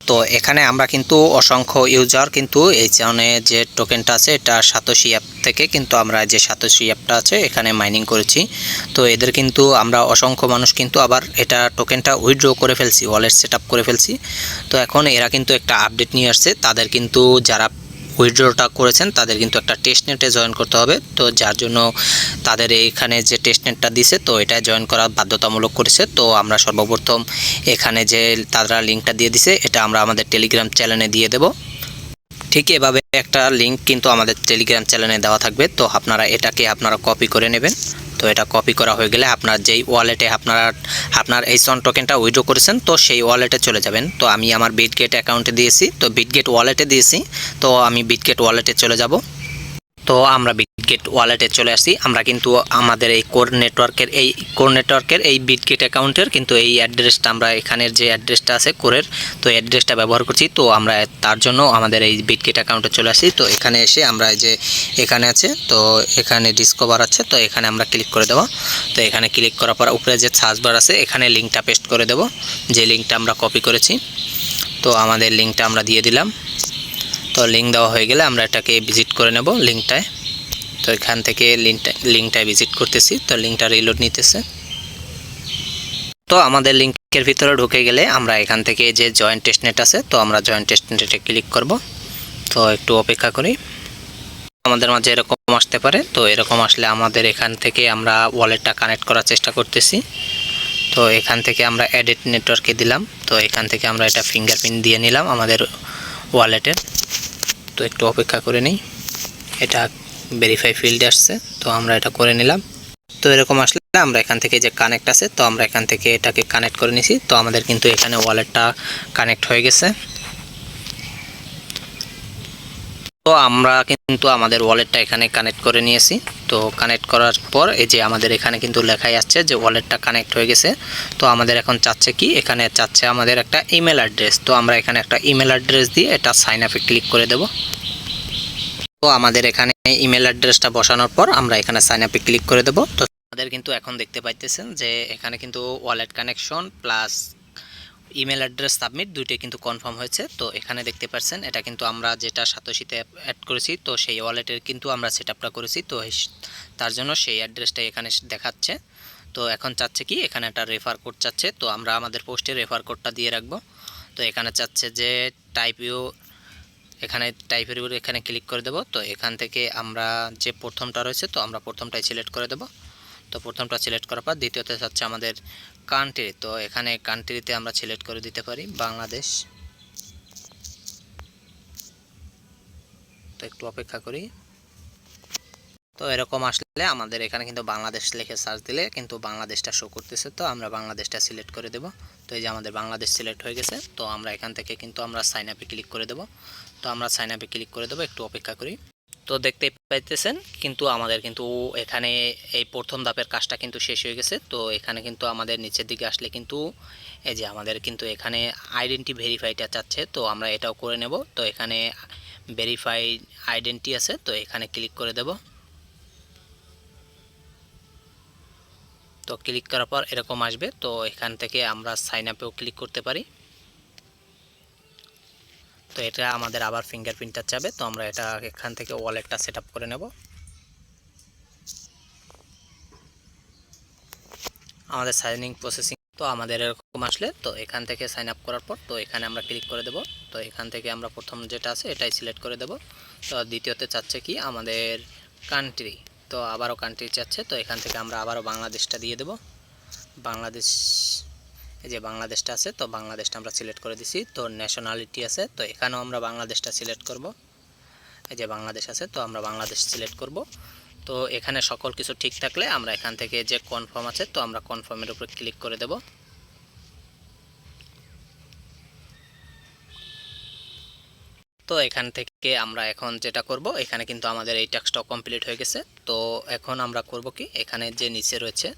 তো এখানে আমরা কিন্তু অসংখ্য ইউজার কিন্তু এই চ্যানেলে যে টোকেনটা আছে এটা সাতোশি অ্যাপ থেকে কিন্তু আমরা যে সাতোশি অ্যাপটা আছে এখানে মাইনিং করেছি। তো এদের কিন্তু আমরা অসংখ্য মানুষ কিন্তু আবার এটা টোকেনটা উইথড্র করে ফেলছি, ওয়ালেট সেট আপ করে ফেলছি। তো এখন এরা কিন্তু একটা আপডেট নিয়ে আসছে, তাদের কিন্তু যারা উইথড্রটা করেছেন তাদের কিন্তু একটা টেস্টনেটে জয়েন করতে হবে। তো যার জন্য তাদের এইখানে যে টেস্টনেটটা দিছে তো এটা জয়েন করা বাধ্যতামূলক করেছে। তো আমরা সর্বপ্রথম এখানে যে তারা লিঙ্কটা দিয়ে দিছে এটা আমরা আমাদের টেলিগ্রাম চ্যানেলে দিয়ে দেব। ঠিক এভাবে একটা লিঙ্ক কিন্তু আমাদের টেলিগ্রাম চ্যানেলে দেওয়া থাকবে। তো আপনারা এটাকে কপি করে নেবেন। তো এটা কপি করা হয়ে গেলে আপনার যেই ওয়ালেটে আপনার এই সন টোকেনটা উইথড্র করেছেন তো সেই ওয়ালেটে চলে যাবেন। তো আমি আমার বিটগেট অ্যাকাউন্টে দিয়েছি, তো বিটগেট ওয়ালেটে দিয়েছি, তো আমি বিটগেট ওয়ালেটে চলে যাব। তো আমরা বিটগেট ওয়ালেটে চলে আসছি। আমরা কিন্তু আমাদের এই কোর নেটওয়ার্কের এই বিটগেট অ্যাকাউন্টের কিন্তু এই অ্যাড্রেসটা আমরা এখানের যে অ্যাড্রেসটা আছে কোরের, তো অ্যাড্রেসটা ব্যবহার করছি। তো আমরা তার জন্য আমাদের এই বিটগেট অ্যাকাউন্টে চলে আসি। তো এখানে এসে আমরা যে এখানে আছে তো এখানে ডিসকভার আছে, তো এখানে আমরা ক্লিক করে দেবো। তো এখানে ক্লিক করার পর উপরে যে সার্চ বার আছে এখানে লিঙ্কটা পেস্ট করে দেব, যে লিঙ্কটা আমরা কপি করেছি। তো আমাদের লিঙ্কটা আমরা দিয়ে দিলাম। তো লিঙ্ক দেওয়া হয়ে গেলে আমরা এটাকে ভিজিট করে নেব লিঙ্কটায়। তো এখান থেকে লিঙ্কটায় ভিজিট করতেছি। তো লিঙ্কটা রিলোড নিতেছে। তো আমাদের লিঙ্কের ভিতরে ঢুকে গেলে আমরা এখান থেকে যে জয়েন্ট টেস্টনেট আছে তো আমরা জয়েন্ট টেস্টনেটে ক্লিক করব। তো একটু অপেক্ষা করি, আমাদের মাঝে এরকম আসতে পারে। তো এরকম আসলে আমাদের এখান থেকে আমরা ওয়ালেটটা কানেক্ট করার চেষ্টা করতেছি। তো এখান থেকে আমরা এডিট নেটওয়ার্কে দিলাম। তো এখান থেকে আমরা এটা ফিঙ্গারপ্রিন্ট দিয়ে নিলাম আমাদের ওয়ালেটের। তো একটু অপেক্ষা করে নিই, এটা ভেরিফাই ফিল্ডে আসছে, তো আমরা এটা করে নিলাম। তো এরকম আসলে আমরা এখান থেকে যে কানেক্ট আছে তো আমরা এখান থেকে এটাকে কানেক্ট করে নিছি। তো আমাদের কিন্তু এখানে ওয়ালেটটা কানেক্ট হয়ে গেছে। তো আমরা কিন্তু আমাদের ওয়ালেটটা এখানে কানেক্ট করে নিয়েছি। তো কানেক্ট করার পর এই যে আমাদের এখানে কিন্তু লেখাই আসছে যে ওয়ালেটটা কানেক্ট হয়ে গেছে। তো আমাদের এখন চাচ্ছে কি, এখানে চাচ্ছে আমাদের একটা ইমেল অ্যাড্রেস। তো আমরা এখানে একটা ইমেল অ্যাড্রেস দিয়ে এটা সাইন আপে ক্লিক করে দেব। তো আমাদের এখানে ইমেল অ্যাড্রেসটা বসানোর পর আমরা এখানে সাইন আপে ক্লিক করে দেব। তো আমাদের কিন্তু এখন দেখতে পাইতেছেন যে এখানে কিন্তু wallet connection plus email address submit দুইটাই কিন্তু কনফার্ম হয়েছে। তো এখানে দেখতে পাচ্ছেন এটা কিন্তু আমরা যেটা সাতোশিতে অ্যাড করেছি তো সেই ওয়ালেটের কিন্তু আমরা সেট আপটা করেছি। তো তার জন্য সেই অ্যাড্রেসটা এখানে দেখাচ্ছে। তো এখন চাচ্ছে কি, এখানে একটা রেফার কোড চাচ্ছে। তো আমরা আমাদের পোস্টে রেফার কোডটা দিয়ে রাখবো। তো এখানে চাচ্ছে যে টাইপের উপর এখানে ক্লিক করে দেব। তো এখান থেকে আমরা যে প্রথমটা রয়েছে তো আমরা প্রথমটাই সিলেক্ট করে দেব। তো প্রথমটা সিলেক্ট করার পর দ্বিতীয়তে চাচ্ছে আমাদের কান্ট্রি। তো এখানে কান্ট্রিতে আমরা সিলেক্ট করে দিতে পারি বাংলাদেশ। তো একটু অপেক্ষা করি। তো এরকম আসলে আমাদের এখানে কিন্তু বাংলাদেশ লিখে সার্চ দিলে কিন্তু বাংলাদেশটা শো করতেছে। তো আমরা বাংলাদেশটা সিলেক্ট করে দেব। তো এই যে আমাদের বাংলাদেশ সিলেক্ট হয়ে গেছে। তো আমরা এখান থেকে কিন্তু আমরা সাইন আপে ক্লিক করে দেব। তো আমরা সাইন আপে ক্লিক করে দেব, একটু অপেক্ষা করি। তো দেখতে পাইতেছেন কিন্তু আমাদের কিন্তু এখানে এই প্রথম ধাপের কাজটা কিন্তু শেষ হয়ে গেছে। তো এখানে কিন্তু আমাদের নিচের দিকে আসলে কিন্তু এই যে আমাদের কিন্তু এখানে আইডেন্টি ভেরিফাইটা চাচ্ছে। তো আমরা এটাও করে নেব। তো এখানে ভেরিফাই আইডেন্টি আছে, তো এখানে ক্লিক করে দেব। তো ক্লিক করার পর এরকম আসবে। তো এখান থেকে আমরা সাইন আপেও ক্লিক করতে পারি। তো এটা আমাদের আবার ফিঙ্গারপ্রিন্টটা চাবে। তো আমরা এটা এখান থেকে ওয়ালেটটা সেট আপ করে নেব। আমাদের সাইনিং প্রসেসিং তো আমাদের এরকম আসলে তো এখান থেকে সাইন আপ করার পর তো এখানে আমরা ক্লিক করে দেব। তো এখান থেকে আমরা প্রথম যেটা আছে এটাই সিলেক্ট করে দেব। তো দ্বিতীয়তে চাচ্ছে কি আমাদের কান্ট্রি, তো আবারও কান্ট্রি চাচ্ছে। তো এখান থেকে আমরা আবারও বাংলাদেশটা দিয়ে দেব। বাংলাদেশ, এই যে বাংলাদেশটা আছে তো বাংলাদেশটা আমরা সিলেক্ট করে দিছি। তো ন্যাশনালিটি আছে, তো এখানেও আমরা বাংলাদেশটা সিলেক্ট করব। এই যে বাংলাদেশ আছে তো আমরা বাংলাদেশ সিলেক্ট করব। তো এখানে সকল কিছু ঠিক থাকলে আমরা এখান থেকে যে কনফার্ম আছে তো আমরা কনফার্মের উপর ক্লিক করে দেব। তো এখান থেকে আমরা এখন যেটা করব, এখানে কিন্তু আমাদের এই টাস্কটাও কমপ্লিট হয়ে গেছে। তো এখন আমরা করব কি, এখানে যে নিচে রয়েছে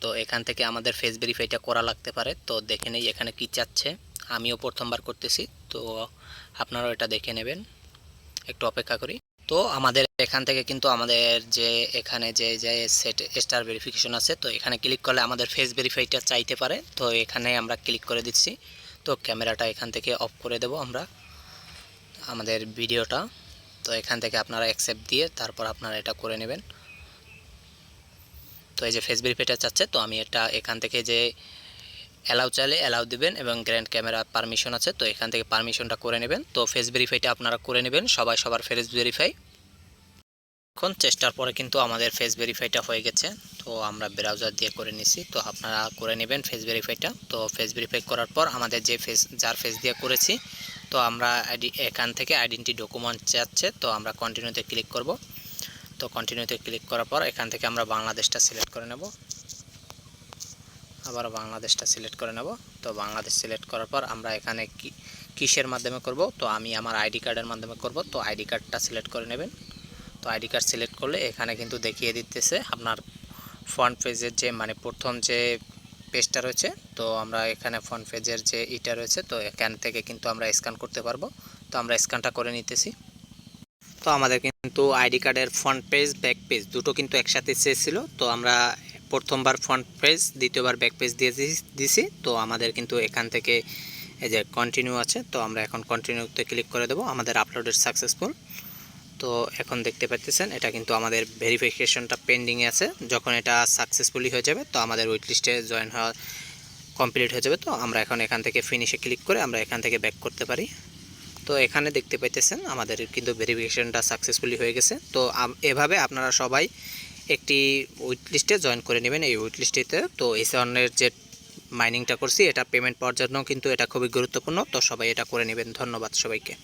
তো এখান থেকে আমাদের ফেস ভেরিফাইটা করা লাগতে পারে। তো দেখে নেই এখানে কি চাচ্ছে, আমিও প্রথমবার করতেছি। তো আপনারাও এটা দেখে নেবেন, একটু অপেক্ষা করি। তো আমাদের এখান থেকে কিন্তু আমাদের যে এখানে যে যে সেট স্টার ভেরিফিকেশন আছে তো এখানে ক্লিক করলে আমাদের ফেস ভেরিফাইটা চাইতে পারে। তো এখানে আমরা ক্লিক করে দিচ্ছি। তো ক্যামেরাটা এখান থেকে অফ করে দেব আমরা আমাদের ভিডিওটা। তো এখান থেকে আপনারা অ্যাকসেপ্ট দিয়ে তারপর আপনারা এটা করে নেবেন। তো এই যে ফেস ভেরিফাইটা চাচ্ছে, তো আমি এটা এখান থেকে যে অ্যালাউ চাইলে অ্যালাউ দিবেন এবং গ্র্যান্ড ক্যামেরা পারমিশন আছে, তো এখান থেকে পারমিশনটা করে নেবেন। তো ফেস ভেরিফাইটা আপনারা করে নেবেন, সবাই সবার ফেস ভেরিফাই। এখন চেষ্টার পরে কিন্তু আমাদের ফেস ভেরিফাইটা হয়ে গেছে। তো আমরা ব্রাউজার দিয়ে করে নিছি, তো আপনারা করে নেবেন ফেস ভেরিফাইটা। তো ফেস ভেরিফাই করার পর আমাদের যে যার ফেস দিয়ে করেছি, তো আমরা এখান থেকে আইডেন্টি ডকুমেন্ট চাচ্ছে, তো আমরা কন্টিনিউতে ক্লিক করব। তো কন্টিনিউতে ক্লিক করার পর এখান থেকে আমরা বাংলাদেশটা সিলেক্ট করে নেব, আবার বাংলাদেশটা সিলেক্ট করে নেব। তো বাংলাদেশ সিলেক্ট করার পর আমরা এখানে কিসের মাধ্যমে করব, তো আমি আমার আইডি কার্ডের মাধ্যমে করব। তো আইডি কার্ডটা সিলেক্ট করে নেবেন। তো আইডি কার্ড সিলেক্ট করলে এখানে কিন্তু দেখিয়ে দিতেছে আপনার ফ্রন্ট পেজের যে মানে প্রথম যে পেজটা রয়েছে, তো আমরা এখানে ফ্রন্ট পেজের যে ইটা রয়েছে, তো এখান থেকে কিন্তু আমরা স্ক্যান করতে পারবো। তো আমরা স্ক্যানটা করে নিতেছি। তো আমাদের কিন্তু আইডি কার্ডের ফ্রন্ট পেজ ব্যাক পেজ দুটো কিন্তু একসাথে চেয়েছিল, তো আমরা প্রথমবার ফ্রন্ট পেজ দ্বিতীয়বার ব্যাক পেজ দিয়ে দিছি। তো আমাদের কিন্তু এখান থেকে এই যে কন্টিনিউ আছে, তো আমরা এখন কন্টিনিউতে ক্লিক করে দেবো। আমাদের আপলোডেড সাকসেসফুল। তো এখন দেখতে পাচ্ছেন এটা কিন্তু আমাদের ভেরিফিকেশনটা পেন্ডিংয়ে আছে। যখন এটা সাকসেসফুলি হয়ে যাবে, তো আমাদের ওয়েট লিস্টে জয়েন হওয়া কমপ্লিট হয়ে যাবে। তো আমরা এখন এখান থেকে ফিনিশে ক্লিক করে আমরা এখান থেকে ব্যাক করতে পারি। তো এখানে দেখতে পাইতেছেন আমাদের কিন্তু ভেরিফিকেশনটা সাকসেসফুলি হয়ে গেছে। তো এভাবে আপনারা সবাই একটি ওয়েট লিস্টে জয়েন করে নেবেন। এই ওয়েট লিস্টেতে তো এই ধরনের যে মাইনিংটা করছি, এটা পেমেন্ট পাওয়ার জন্য কিন্তু এটা খুবই গুরুত্বপূর্ণ। তো সবাই এটা করে নেবেন। ধন্যবাদ সবাইকে।